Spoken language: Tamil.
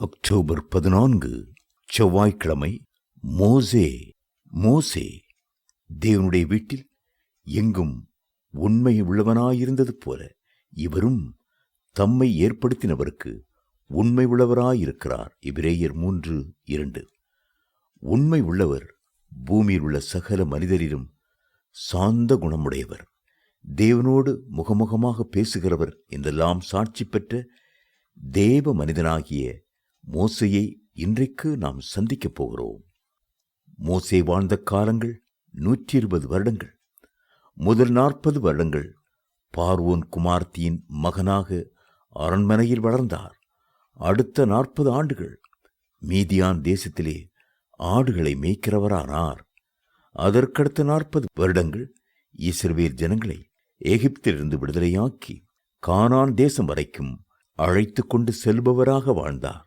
அக்டோபர் 14 செவ்வாய்க்கிழமை. மோசே தேவனுடைய வீட்டில் எங்கும் உண்மை உள்ளவனாயிருந்தது போல இவரும் தம்மை ஏற்படுத்தினவருக்கு உண்மை உள்ளவராயிருக்கிறார். எபிரேயர் 3:2. உண்மை உள்ளவர் பூமியில் உள்ள சகல மனிதரிலும் சாந்த குணமுடையவர், தேவனோடு முகமுகமாக பேசுகிறவர் என்றெல்லாம் சாட்சி பெற்ற தேவ மனிதனாகிய மோசேயை இன்றைக்கு நாம் சந்திக்கப் போகிறோம். மோசே வாழ்ந்த காலங்கள் 120 வருடங்கள். முதல் 40 வருடங்கள் பார்வோன் குமார்த்தியின் மகனாக அரண்மனையில் வளர்ந்தார். அடுத்த 40 ஆண்டுகள் மீதியான் தேசத்திலே ஆடுகளை மேய்க்கிறவரானார். அதற்கடுத்த 40 வருடங்கள் இஸ்ரவேல் ஜனங்களை எகிப்திலிருந்து விடுதலையாக்கி கானான் தேசம் வரைக்கும் அழைத்து கொண்டு செல்பவராக வாழ்ந்தார்.